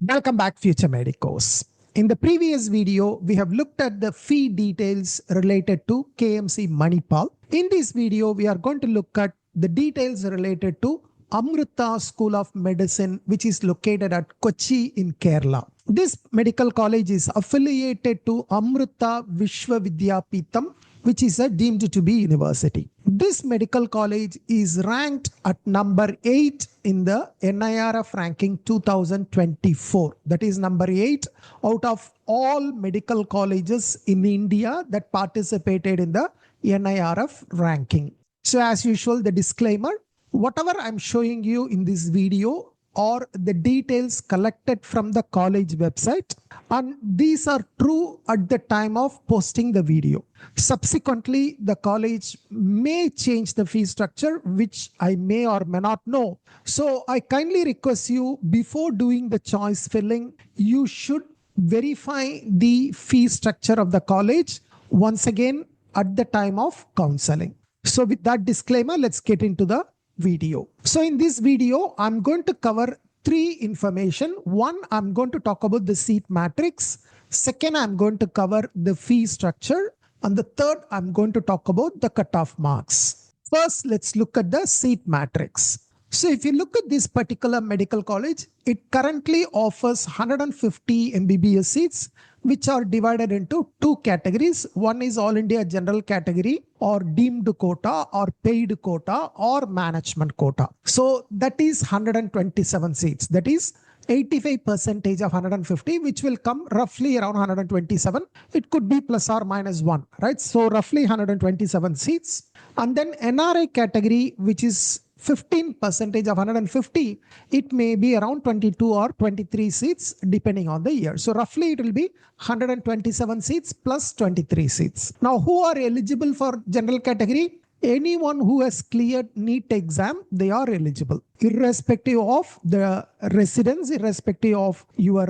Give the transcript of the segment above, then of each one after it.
Welcome back, future medicos. In the previous video, we have looked at the fee details related to KMC Manipal. In this video, we are going to look at the details related to Amrita School of Medicine, which is located at Kochi in Kerala. This medical college is affiliated to Amrita Vishwavidyapeetham, which is deemed to be university. This medical college is ranked at number 8 in the NIRF ranking 2024. That is number 8 out of all medical colleges in India that participated in the NIRF ranking. So as usual, the disclaimer, whatever I'm showing you in this video or the details collected from the college website, and these are true at the time of posting the video. Subsequently, the college may change the fee structure, which I may or may not know. So I kindly request you, before doing the choice filling, you should verify the fee structure of the college once again at the time of counseling. So with that disclaimer, let's get into the video. So in this video, I'm going to cover 3 information. One, I'm going to talk about the seat matrix. Second, I'm going to cover the fee structure. And the third, I'm going to talk about the cutoff marks. First, let's look at the seat matrix. So if you look at this particular medical college, it currently offers 150 MBBS seats, which are divided into 2 categories. One is All India General Category or deemed quota or paid quota or management quota. So that is 127 seats. That is 85% of 150, which will come roughly around 127. It could be plus or minus 1, right? So roughly 127 seats. And then NRI category, which is 15% of 150, it may be around 22 or 23 seats depending on the year. So roughly it will be 127 seats plus 23 seats. Now, who are eligible for general category? Anyone who has cleared NEET exam, they are eligible, irrespective of the residence, irrespective of your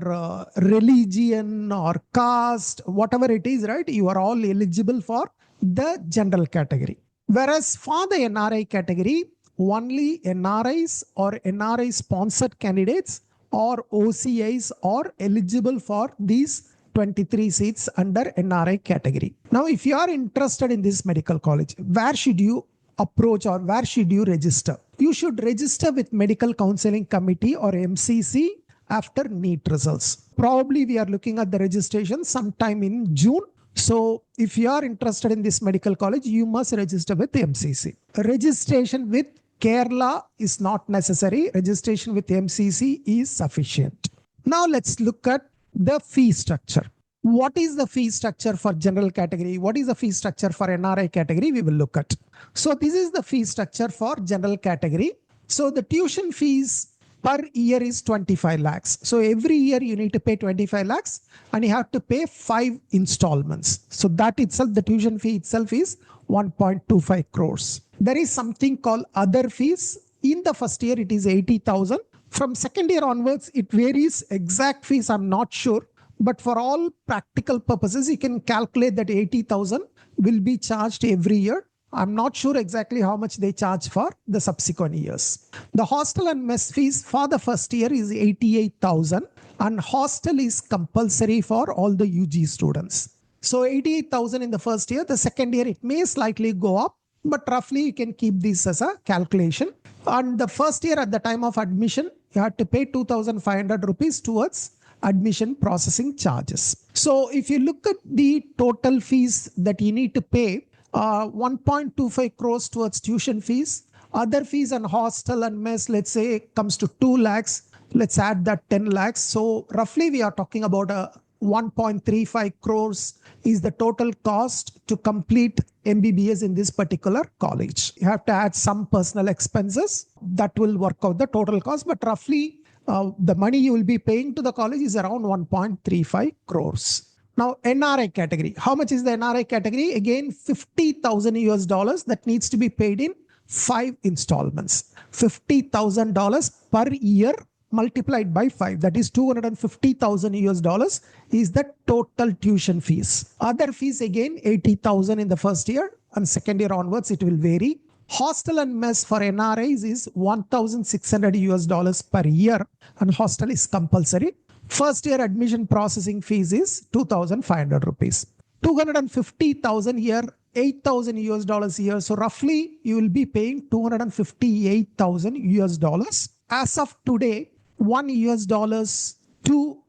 religion or caste, whatever it is, right? You are all eligible for the general category. Whereas for the NRI category, only NRIs or NRI sponsored candidates or OCIs are eligible for these 23 seats under NRI category. Now, if you are interested in this medical college, where should you approach or where should you register? You should register with Medical Counseling Committee or MCC after NEET results. Probably we are looking at the registration sometime in June. So if you are interested in this medical college, you must register with MCC. Registration with Kerala is not necessary. Registration with MCC is sufficient. Now let's look at the fee structure. What is the fee structure for general category? What is the fee structure for NRI category? We will look at. So this is the fee structure for general category. So the tuition fees per year is 25 lakhs. So every year you need to pay 25 lakhs and you have to pay 5 installments. So that itself, the tuition fee itself is 1.25 crores. There is something called other fees. In the first year, it is 80,000. From second year onwards, it varies. Exact fees, I'm not sure. But for all practical purposes, you can calculate that 80,000 will be charged every year. I'm not sure exactly how much they charge for the subsequent years. The hostel and mess fees for the first year is 88,000 and hostel is compulsory for all the UG students. So 88,000 in the first year. The second year, it may slightly go up, but roughly you can keep this as a calculation. And the first year at the time of admission, you have to pay 2,500 rupees towards admission processing charges. So if you look at the total fees that you need to pay, 1.25 crores towards tuition fees, other fees and hostel and mess, let's say comes to 2 lakhs. Let's add that 10 lakhs. So roughly we are talking about a 1.35 crores is the total cost to complete MBBS in this particular college. You have to add some personal expenses that will work out the total cost, but roughly the money you will be paying to the college is around 1.35 crores. Now, NRI category. How much is the NRI category? Again, 50,000 US dollars that needs to be paid in 5 installments. $50,000 per year multiplied by 5, that is 250,000 US dollars is the total tuition fees. Other fees again 80,000 in the first year and second year onwards it will vary. Hostel and mess for NRIs is 1,600 US dollars per year and hostel is compulsory. First year admission processing fees is 2,500 rupees. 250,000 here, 8,000 US dollars here. So roughly you will be paying 258,000 US dollars. As of today, 1 US dollars to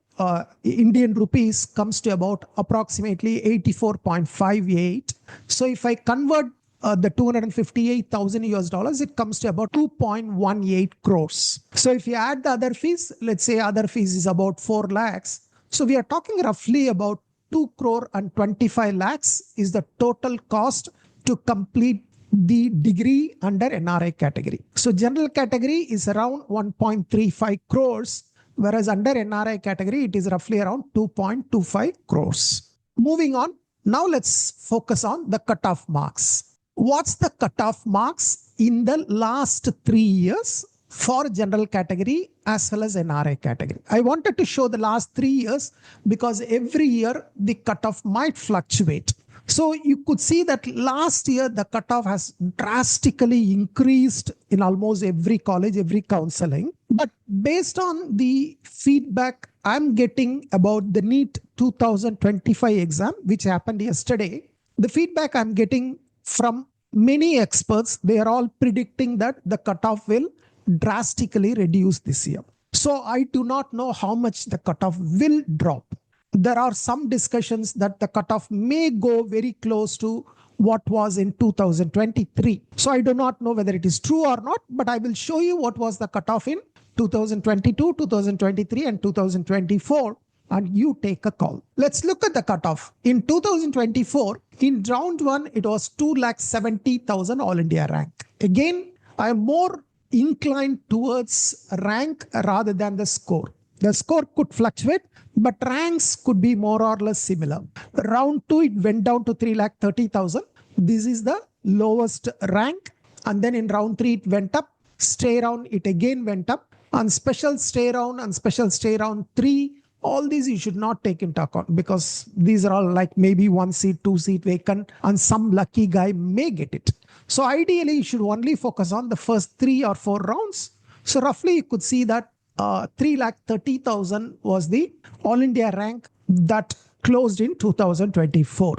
Indian rupees comes to about approximately 84.58. So if I convert the 258,000 US dollars, it comes to about 2.18 crores. So if you add the other fees, let's say other fees is about 4 lakhs. So we are talking roughly about 2 crore and 25 lakhs is the total cost to complete the degree under NRI category. So general category is around 1.35 crores, whereas under NRI category, it is roughly around 2.25 crores. Moving on, now let's focus on the cutoff marks. What's the cutoff marks in the last 3 years for general category as well as NRI category? I wanted to show the last 3 years because every year the cutoff might fluctuate. So you could see that last year the cutoff has drastically increased in almost every college, every counseling. But based on the feedback I'm getting about the NEET 2025 exam, which happened yesterday, the feedback I'm getting from many experts, they are all predicting that the cutoff will drastically reduce this year. So I do not know how much the cutoff will drop. There are some discussions that the cutoff may go very close to what was in 2023. So I do not know whether it is true or not, but I will show you what was the cutoff in 2022, 2023, and 2024. And you take a call. Let's look at the cutoff. In 2024, in round 1, it was 270,000 All India rank. Again, I am more inclined towards rank rather than the score. The score could fluctuate, but ranks could be more or less similar. Round 2, it went down to 330,000. This is the lowest rank. And then in round 3, it went up. Stay round, it again went up. And special stay round and special stay round 3, all these you should not take into account because these are all like maybe 1 seat, 2 seat vacant, and some lucky guy may get it. So ideally, you should only focus on the first 3 or 4 rounds. So roughly, you could see that 330,000 was the All India rank that closed in 2024.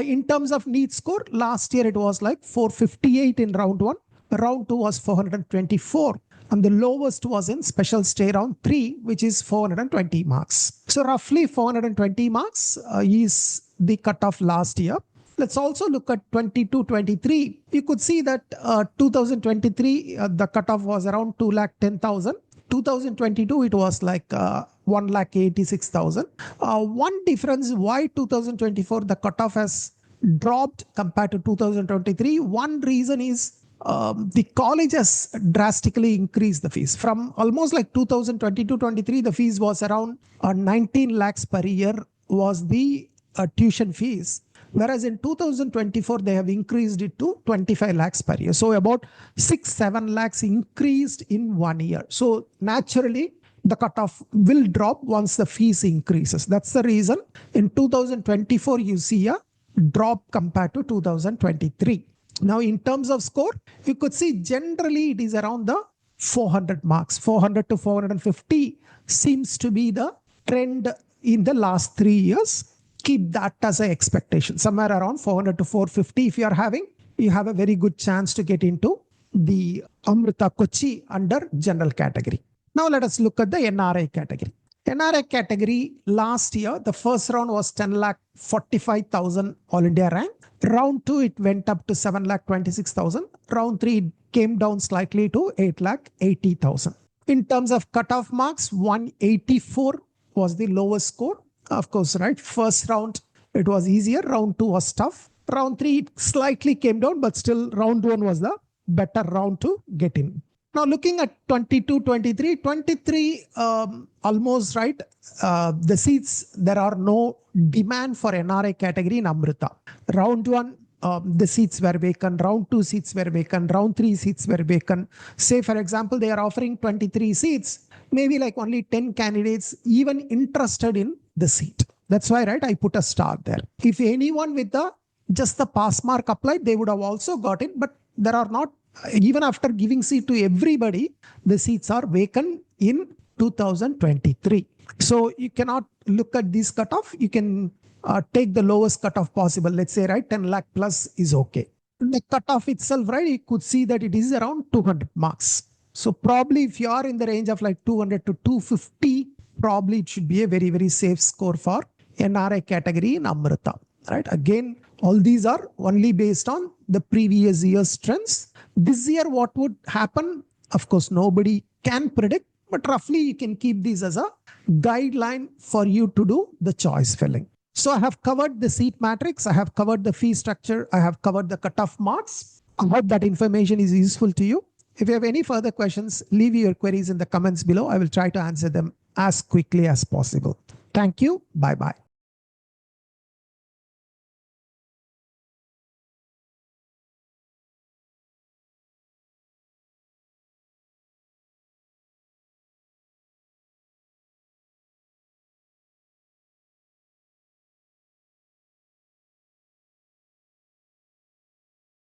In terms of NEET score, last year it was like 458 in round 1. Round 2 was 424. And the lowest was in special stay round 3, which is 420 marks. So roughly 420 marks is the cutoff last year. Let's also look at 22-23. You could see that 2023, the cutoff was around 210,000. 2022, it was like 186,000. One difference why 2024, the cutoff has dropped compared to 2023. One reason is the college has drastically increased the fees. From almost like 2022-23, the fees was around 19 lakhs per year was the tuition fees. Whereas in 2024, they have increased it to 25 lakhs per year. So about 6-7 lakhs increased in 1 year. So naturally, the cutoff will drop once the fees increases. That's the reason in 2024, you see a drop compared to 2023. Now, in terms of score, you could see generally it is around the 400 marks. 400 to 450 seems to be the trend in the last 3 years. Keep that as an expectation. Somewhere around 400 to 450 if you are having, you have a very good chance to get into the Amrita Kochi under general category. Now let us look at the NRI category. NRI category last year, the first round was 10,45,000 All India rank. Round 2, it went up to 7,26,000. Round 3, it came down slightly to 8,80,000. In terms of cutoff marks, 184 was the lowest score. Of course, right? First round, it was easier. Round 2 was tough. Round 3, it slightly came down, but still round 1 was the better round to get in. Now looking at 22-23, 23 almost right. The seats, there are no demand for NRI category in Amrita. Round 1, the seats were vacant. Round 2 seats were vacant. Round 3 seats were vacant. Say for example, they are offering 23 seats. Maybe like only 10 candidates even interested in the seat. That's why, right, I put a star there. If anyone with just the pass mark applied, they would have also got it. But there are not, even after giving seat to everybody, the seats are vacant in 2023. So you cannot look at this cutoff. You can take the lowest cutoff possible. Let's say, right, 10 lakh plus is okay. The cutoff itself, right, you could see that it is around 200 marks. So probably if you are in the range of like 200 to 250, probably it should be a very, very safe score for NRI category in Amrita, right? Again, all these are only based on the previous year's trends. This year, what would happen? Of course, nobody can predict, but roughly you can keep these as a guideline for you to do the choice filling. So I have covered the seat matrix. I have covered the fee structure. I have covered the cutoff marks. I hope that information is useful to you. If you have any further questions, leave your queries in the comments below. I will try to answer them as quickly as possible. Thank you. Bye-bye.